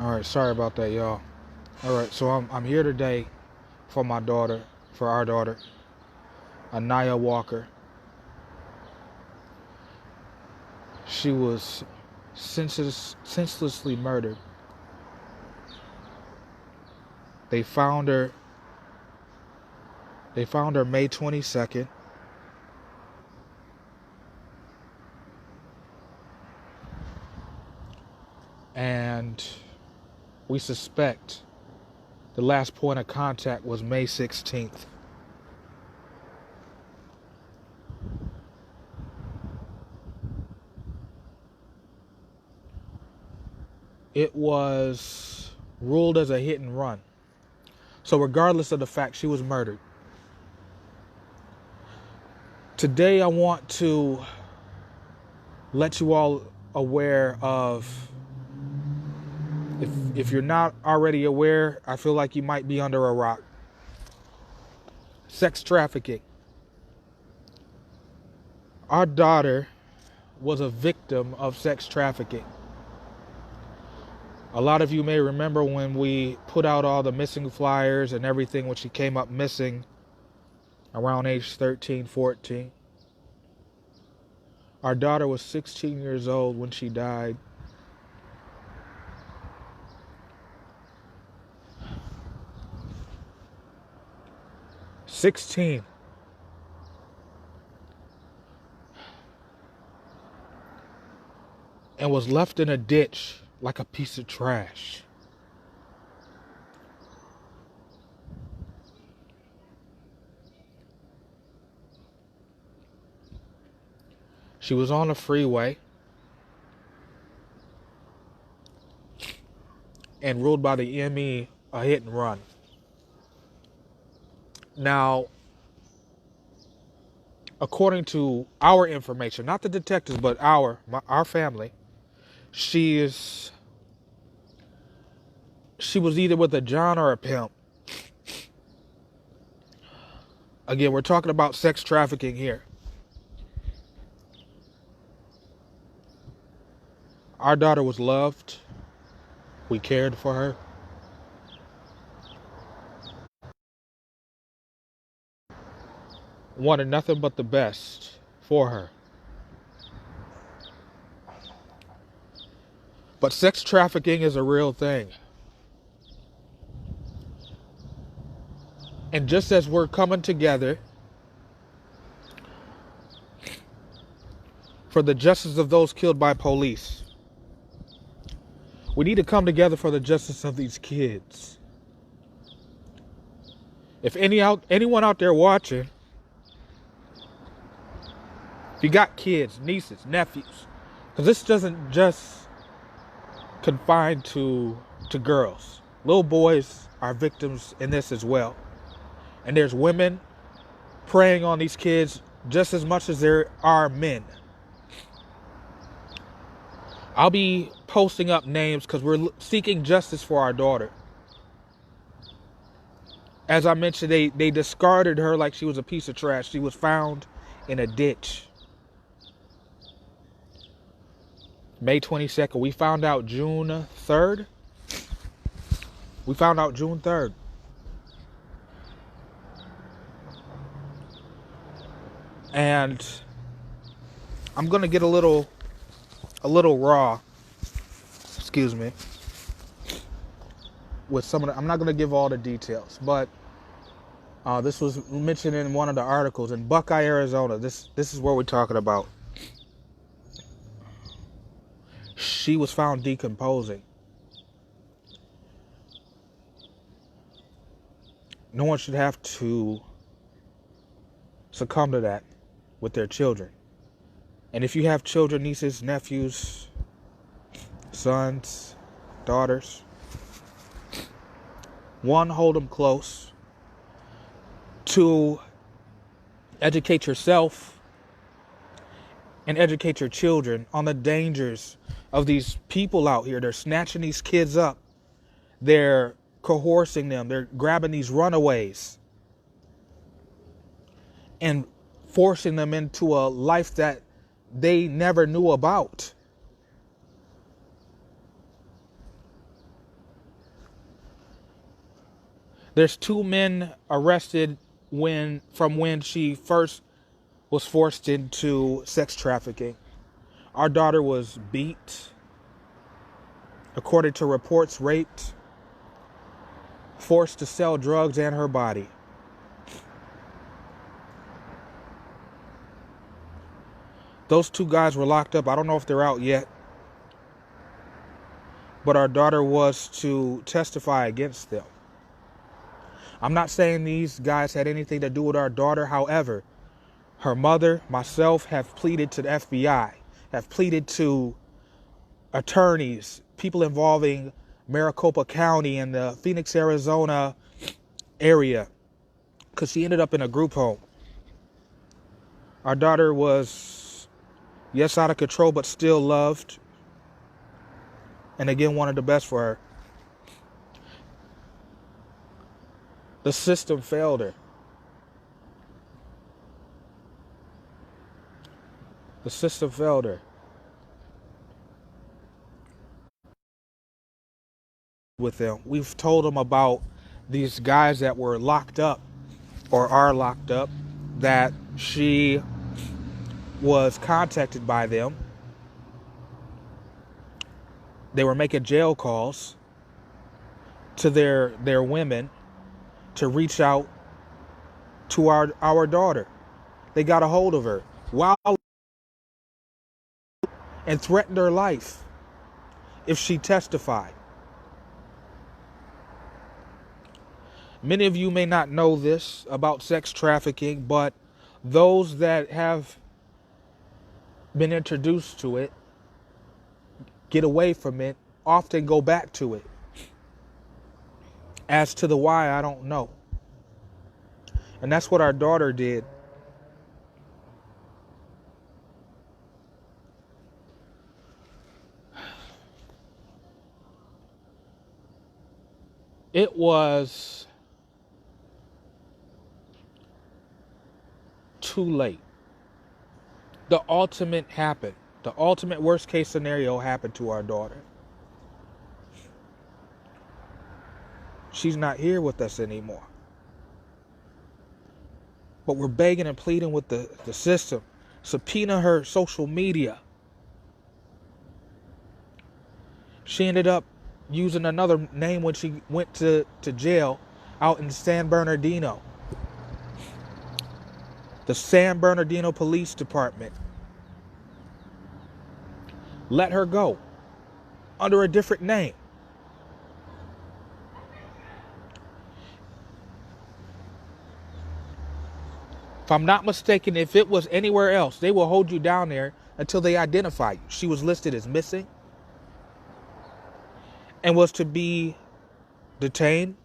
All right, sorry about that, y'all. All right, so I'm here today for my daughter, for our daughter, Anaya Walker. She was senselessly murdered. They found her. They found her May 22nd. And we suspect the last point of contact was May 16th. It was ruled as a hit and run. So regardless of the fact, she was murdered. Today I want to let you all aware of, if you're not already aware, I feel like you might be under a rock. Sex trafficking. Our daughter was a victim of sex trafficking. A lot of you may remember when we put out all the missing flyers and everything when she came up missing around age 13, 14. Our daughter was 16 years old when she died. "16." And was left in a ditch like a piece of trash. She was on the freeway and ruled by the EME a hit and run. Now, according to our information, not the detectives, but our family, she was either with a John or a pimp. Again, we're talking about sex trafficking here. Our daughter was loved. We cared for her. Wanted nothing but the best for her. But sex trafficking is a real thing. And just as we're coming together for the justice of those killed by police, we need to come together for the justice of these kids. If anyone out there watching, if you got kids, nieces, nephews, because this doesn't just confine to girls. Little boys are victims in this as well. And there's women preying on these kids just as much as there are men. I'll be posting up names because we're seeking justice for our daughter. As I mentioned, they discarded her like she was a piece of trash. She was found in a ditch. May 22nd. We found out June 3rd. We found out June 3rd. And I'm going to get a little raw, excuse me, with some of the, I'm not going to give all the details, but this was mentioned in one of the articles in Buckeye, Arizona. This is where we're talking about. She was found decomposing. No one should have to succumb to that with their children. And if you have children, nieces, nephews, sons, daughters, one, hold them close. Two, educate yourself and educate your children on the dangers of these people out here. They're snatching these kids up. They're coercing them. They're grabbing these runaways and forcing them into a life that they never knew about. There's 2 men arrested from when she first was forced into sex trafficking. Our daughter was beat, according to reports, raped, forced to sell drugs and her body. Those 2 guys were locked up. I don't know if they're out yet, but our daughter was to testify against them. I'm not saying these guys had anything to do with our daughter. However, her mother, myself, have pleaded to the FBI, have pleaded to attorneys, people involving Maricopa County and the Phoenix, Arizona area, because she ended up in a group home. Our daughter was, yes, out of control, but still loved. And again, wanted the best for her. The system failed her. The system failed her. With them, we've told them about these guys that were locked up or are locked up, that she was contacted by them. They were making jail calls to their women to reach out to our daughter. They got a hold of her while and threatened her life if she testified. Many of you may not know this about sex trafficking, but those that have been introduced to it, get away from it, often go back to it. As to the why, I don't know. And that's what our daughter did. It was too late. The ultimate happened. The ultimate worst case scenario happened to our daughter. She's not here with us anymore. But we're begging and pleading with the system. Subpoena her social media. She ended up using another name when she went to jail out in San Bernardino. The San Bernardino Police Department let her go under a different name. If I'm not mistaken, if it was anywhere else, they will hold you down there until they identify you. She was listed as missing and was to be detained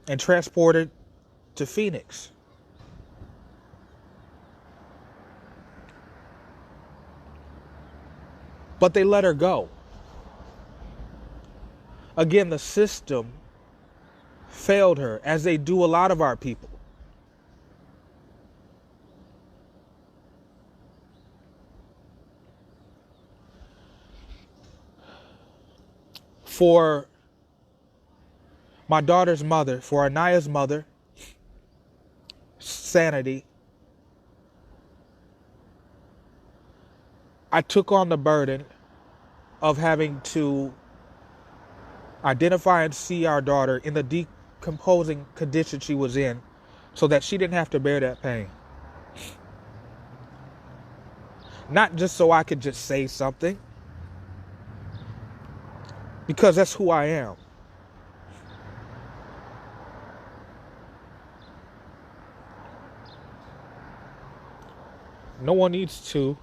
and transported to Phoenix. But they let her go. Again, the system failed her, as they do a lot of our people. For my daughter's mother, for Anaya's mother, sanity, I took on the burden of having to identify and see our daughter in the decomposing condition she was in, so that she didn't have to bear that pain. Not just so I could just say something, because that's who I am. No one needs to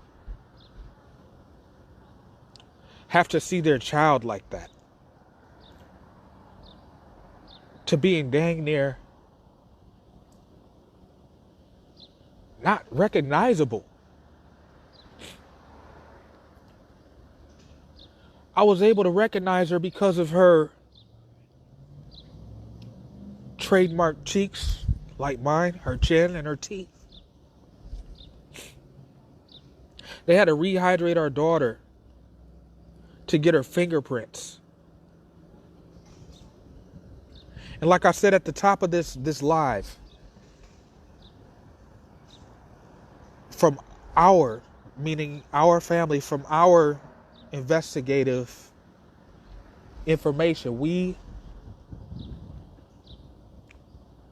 have to see their child like that, to being dang near not recognizable. I was able to recognize her because of her trademark cheeks like mine, her chin and her teeth. They had to rehydrate our daughter to get her fingerprints. And like I said at the top of this live, from our, meaning our family, from our investigative information, we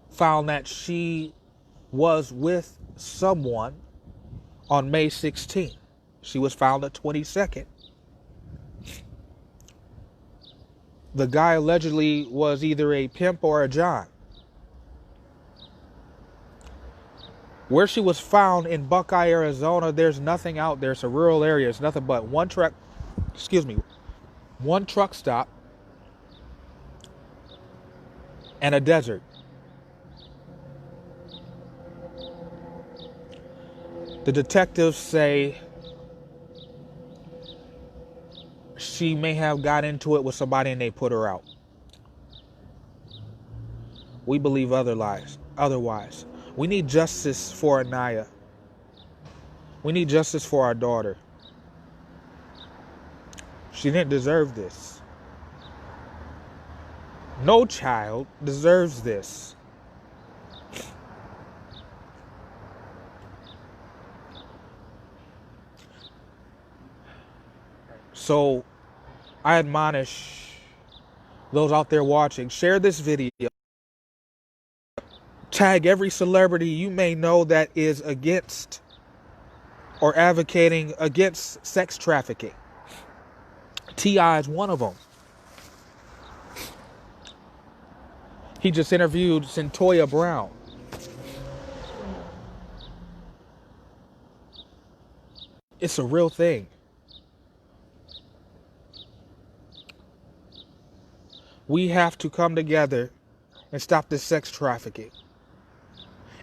found that she was with someone on May 16th. She was found the 22nd. The guy allegedly was either a pimp or a John. Where she was found in Buckeye, Arizona, there's nothing out there. It's a rural area. It's nothing but one truck stop and a desert. The detectives say she may have got into it with somebody and they put her out. We believe otherwise. We need justice for Anaya. We need justice for our daughter. She didn't deserve this. No child deserves this. So I admonish those out there watching, share this video. Tag every celebrity you may know that is against or advocating against sex trafficking. T.I. is one of them. He just interviewed Centoya Brown. It's a real thing. We have to come together and stop this sex trafficking.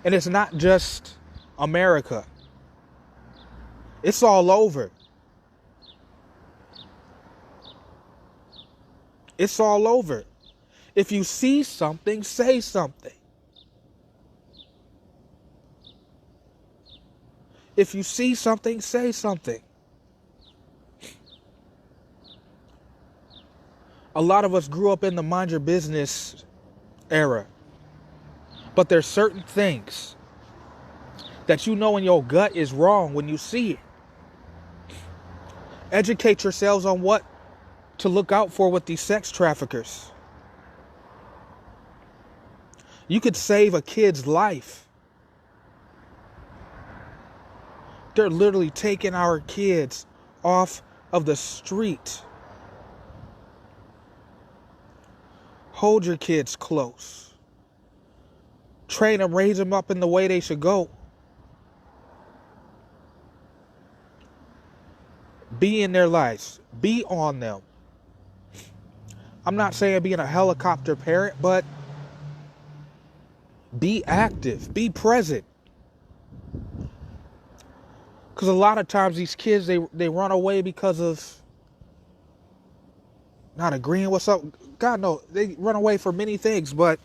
And it's not just America. It's all over. It's all over. If you see something, say something. If you see something, say something. A lot of us grew up in the mind your business era. But there's certain things that you know in your gut is wrong when you see it. Educate yourselves on what to look out for with these sex traffickers. You could save a kid's life. They're literally taking our kids off of the street. Hold your kids close. Train them, raise them up in the way they should go. Be in their lives. Be on them. I'm not saying being a helicopter parent, but be active. Be present. Because a lot of times these kids, they run away because of not agreeing with something. God, no. They run away for many things, but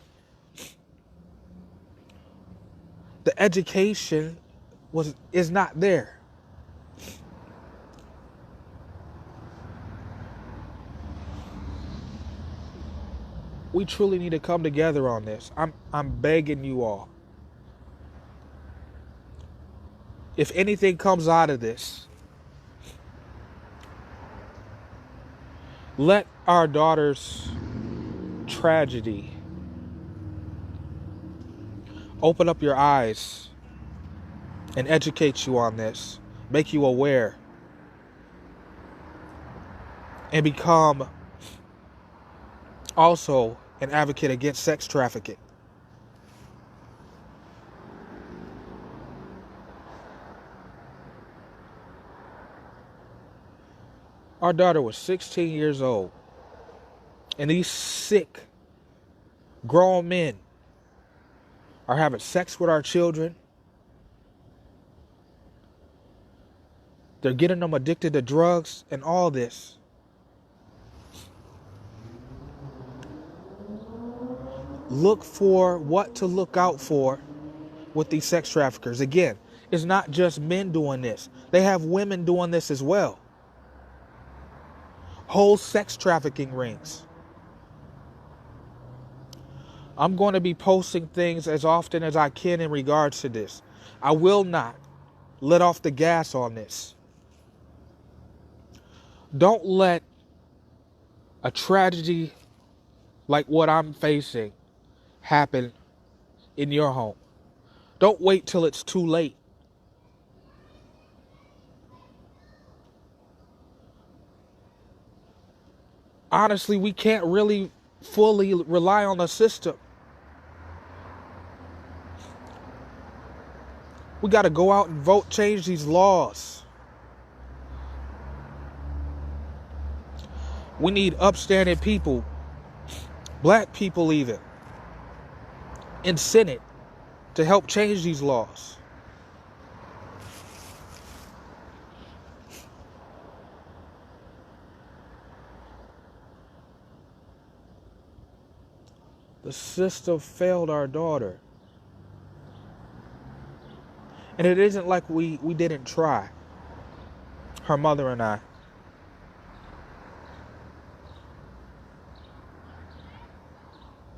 the education is not there. We truly need to come together on this. I'm begging you all. If anything comes out of this, let our daughter's tragedy open up your eyes and educate you on this, make you aware, and become also an advocate against sex trafficking. Our daughter was 16 years old, and these sick, grown men are having sex with our children. They're getting them addicted to drugs and all this. Look for what to look out for with these sex traffickers. Again, it's not just men doing this. They have women doing this as well. Whole sex trafficking rings. I'm going to be posting things as often as I can in regards to this. I will not let off the gas on this. Don't let a tragedy like what I'm facing happen in your home. Don't wait till it's too late. Honestly, we can't really fully rely on the system. We got to go out and vote, change these laws. We need upstanding people, black people even, in Senate to help change these laws. The system failed our daughter. And it isn't like we didn't try, her mother and I.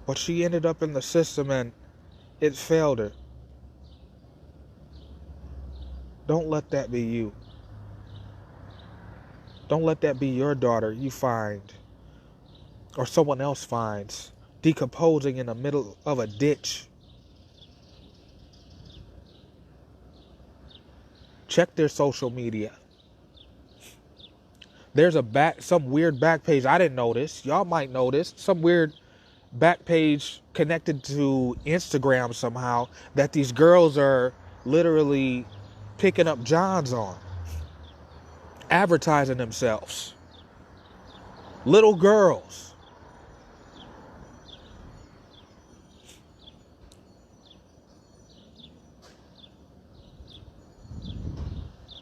But she ended up in the system and it failed her. Don't let that be you. Don't let that be your daughter you find, or someone else finds, decomposing in the middle of a ditch. Check their social media. There's some weird back page. I didn't notice. Y'all might notice some weird back page connected to Instagram somehow that these girls are literally picking up Johns on, advertising themselves. Little girls.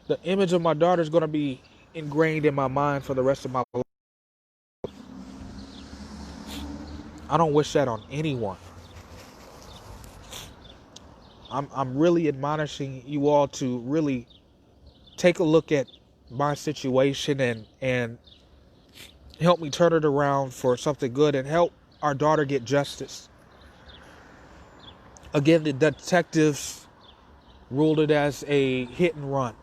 The image of my daughter is going to be ingrained in my mind for the rest of my life. I don't wish that on anyone. I'm really admonishing you all to really take a look at my situation and help me turn it around for something good and help our daughter get justice. Again, the detectives ruled it as a hit and run.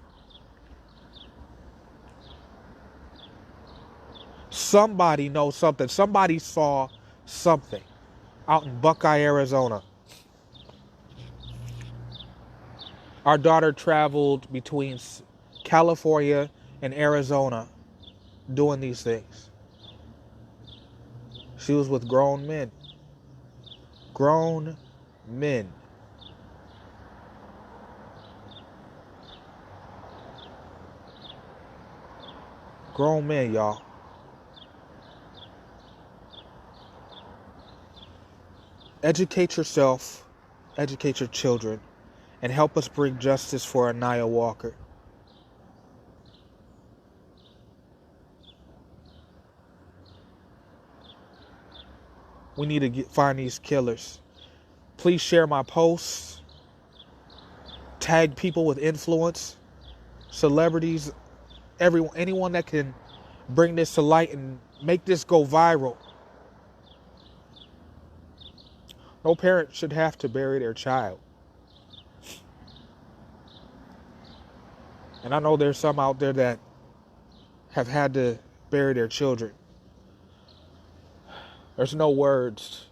Somebody knows something. Somebody saw something out in Buckeye, Arizona. Our daughter traveled between California and Arizona doing these things. She was with grown men. Grown men. Grown men, y'all. Educate yourself, educate your children, and help us bring justice for Anaya Walker. We need to find these killers. Please share my posts. Tag people with influence, celebrities, anyone that can bring this to light and make this go viral. No parent should have to bury their child. And I know there's some out there that have had to bury their children. There's no words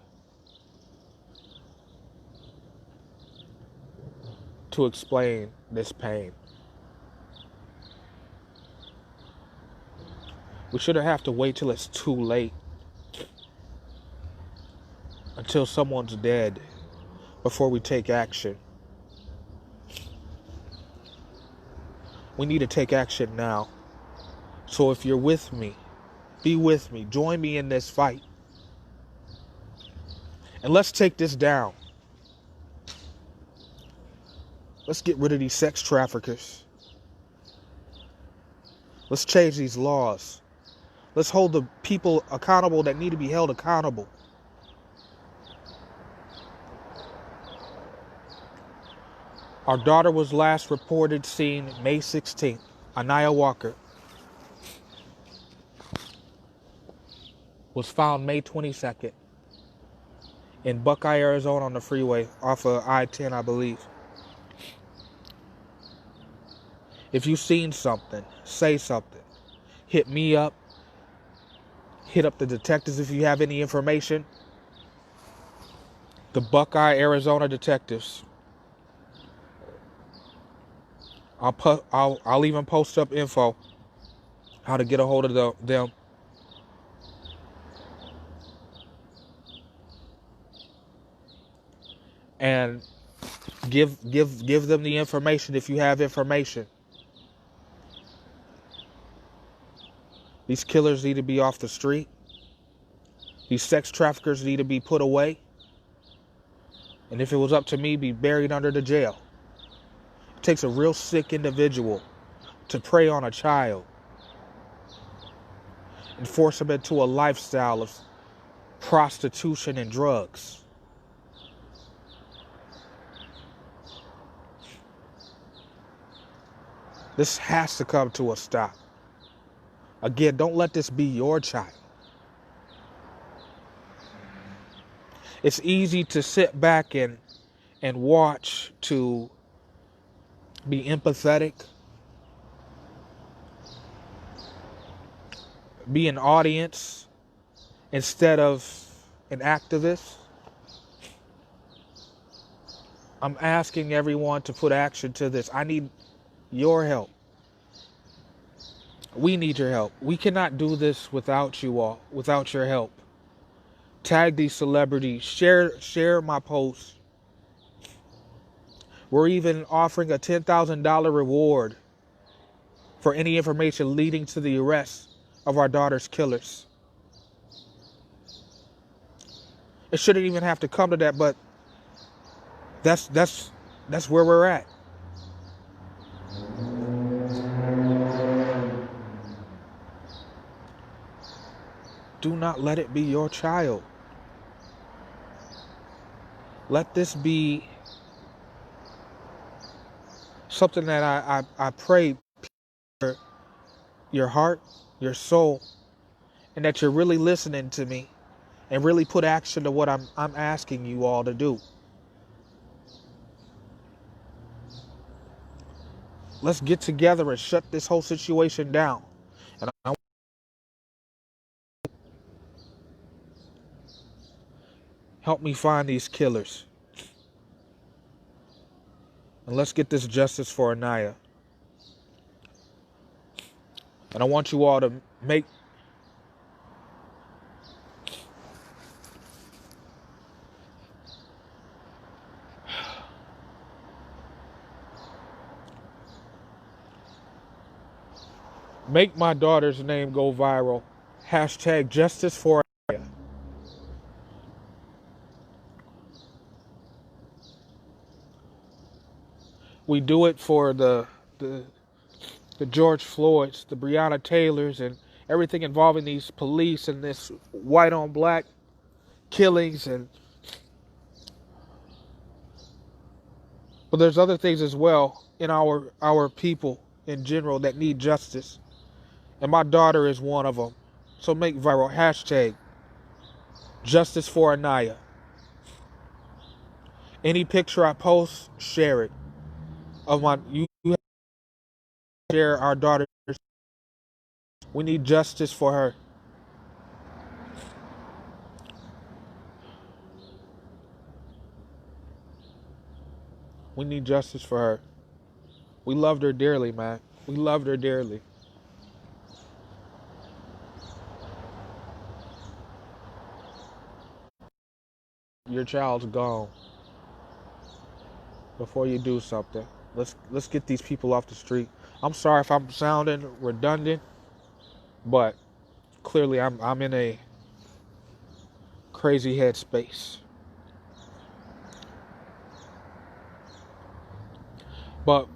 to explain this pain. We shouldn't have to wait till it's too late, until someone's dead, before we take action. We need to take action now. So if you're with me, be with me. Join me in this fight. And let's take this down. Let's get rid of these sex traffickers. Let's change these laws. Let's hold the people accountable that need to be held accountable. Our daughter was last reported seen May 16th, Anaya Walker. Was found May 22nd in Buckeye, Arizona on the freeway off of I-10, I believe. If you've seen something, say something. Hit me up. Hit up the detectives if you have any information. The Buckeye, Arizona detectives. I'll even post up info how to get a hold of them. And give them the information if you have information. These killers need to be off the street. These sex traffickers need to be put away. And if it was up to me, be buried under the jail. It takes a real sick individual to prey on a child and force them into a lifestyle of prostitution and drugs. This has to come to a stop. Again, don't let this be your child. It's easy to sit back and watch, to be empathetic, be an audience instead of an activist. I'm asking everyone to put action to this. I need your help. We need your help. We cannot do this without you all, without your help. Tag these celebrities. Share my posts. We're even offering a $10,000 reward for any information leading to the arrest of our daughter's killers. It shouldn't even have to come to that, but that's where we're at. Do not let it be your child. Let this be something that I pray your heart, your soul, and that you're really listening to me and really put action to what I'm asking you all to do. Let's get together and shut this whole situation down. And help me find these killers. And let's get this justice for Anaya. And I want you all to make my daughter's name go viral. Hashtag justice for Anaya. We do it for the George Floyds, the Breonna Taylors, and everything involving these police and this white on black killings. But there's other things as well in our people in general that need justice. And my daughter is one of them. So make viral. Hashtag justice for Anaya. Any picture I post, share it. You share our daughter. We need justice for her. We need justice for her. We loved her dearly, man. We loved her dearly. Your child's gone. Before you do something, let's get these people off the street. I'm sorry if I'm sounding redundant, but clearly I'm in a crazy headspace. But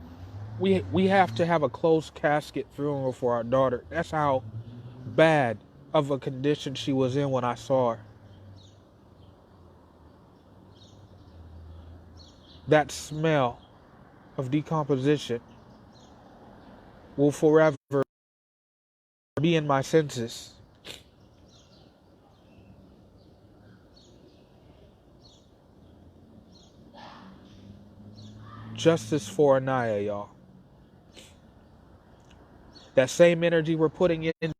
we have to have a closed casket funeral for our daughter. That's how bad of a condition she was in when I saw her. That smell of decomposition will forever be in my senses. Justice for Anaya, y'all. That same energy we're putting in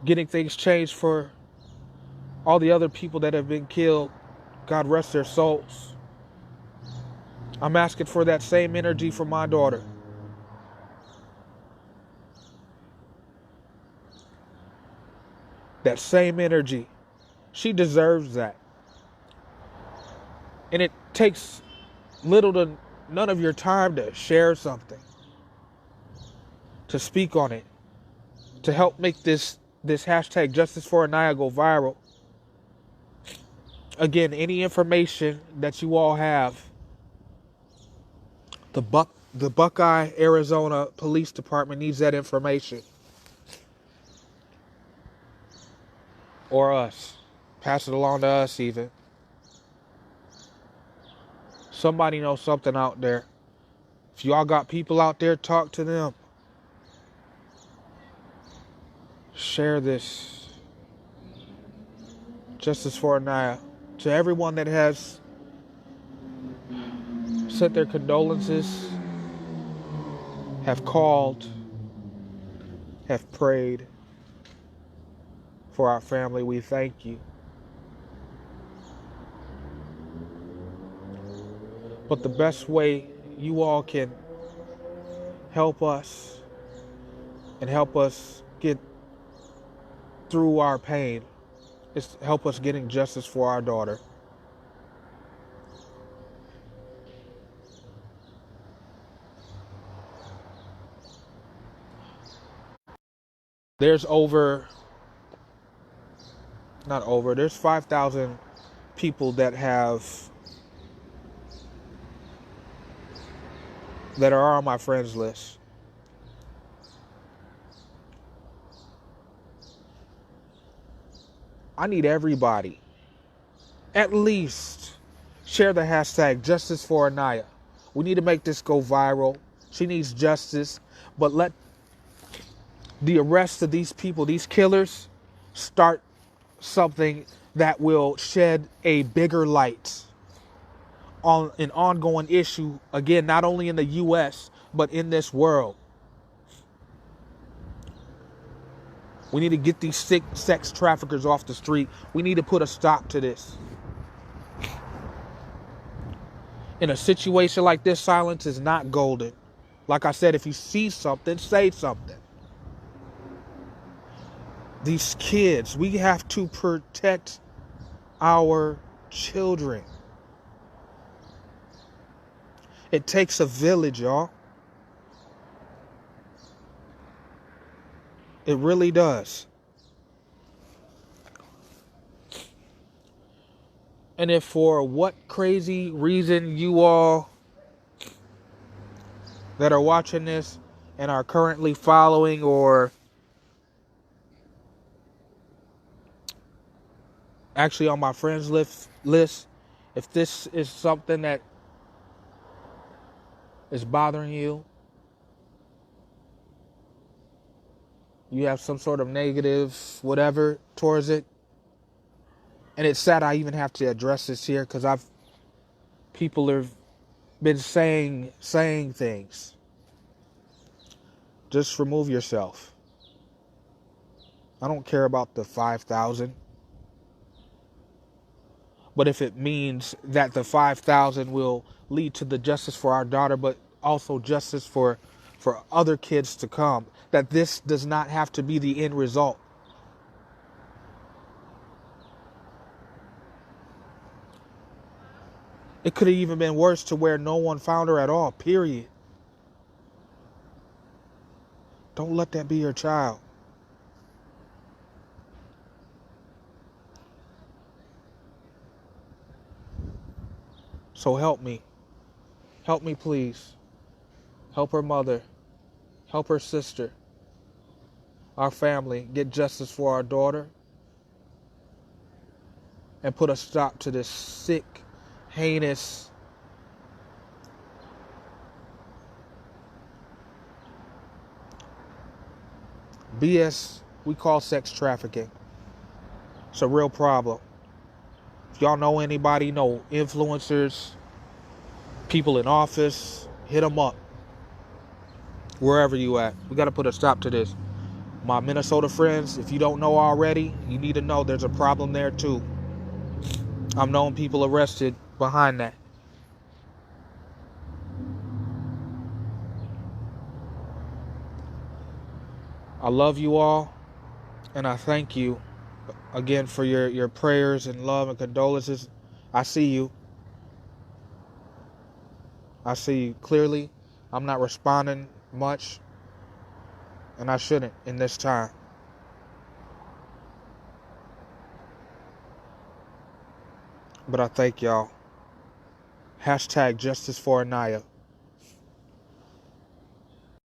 getting things changed for all the other people that have been killed, God rest their souls. I'm asking for that same energy for my daughter. That same energy. She deserves that. And it takes little to none of your time to share something, to speak on it, to help make this hashtag Justice for Anaya go viral. Again, any information that you all have, the Buckeye, Arizona Police Department needs that information. Or us. Pass it along to us even. Somebody knows something out there. If y'all got people out there, talk to them. Share this. Justice for Anaya. To everyone that has sent their condolences, have called, have prayed for our family, we thank you. But the best way you all can help us and help us get through our pain is to help us getting justice for our daughter. There's there's 5,000 people that are on my friends list. I need everybody. At least share the hashtag Justice for Anaya. We need to make this go viral. She needs justice, but let the arrest of these people, these killers, start something that will shed a bigger light on an ongoing issue, again, not only in the U.S., but in this world. We need to get these sick sex traffickers off the street. We need to put a stop to this. In a situation like this, silence is not golden. Like I said, if you see something, say something. These kids, we have to protect our children. It takes a village, y'all. It really does. And if for what crazy reason you all that are watching this and are currently following or actually on my friends list, if this is something that is bothering you, you have some sort of negative whatever towards it, and it's sad I even have to address this here because people have been saying things. Just remove yourself. I don't care about the 5,000. But if it means that the 5,000 will lead to the justice for our daughter, but also justice for other kids to come, that this does not have to be the end result. It could have even been worse to where no one found her at all, period. Don't let that be your child. So help me. Help me, please. Help her mother. Help her sister. Our family get justice for our daughter. And put a stop to this sick, heinous BS we call sex trafficking. It's a real problem. If y'all know anybody, know influencers, People in office, hit them up. Wherever you at. We got to put a stop to this. My Minnesota friends, if you don't know already, you need to know there's a problem there too. I'm knowing people arrested behind that. I love you all, and I thank you again for your prayers and love and condolences. I see you. I see you clearly. I'm not responding much, and I shouldn't in this time. But I thank y'all. Hashtag justice for Anaya.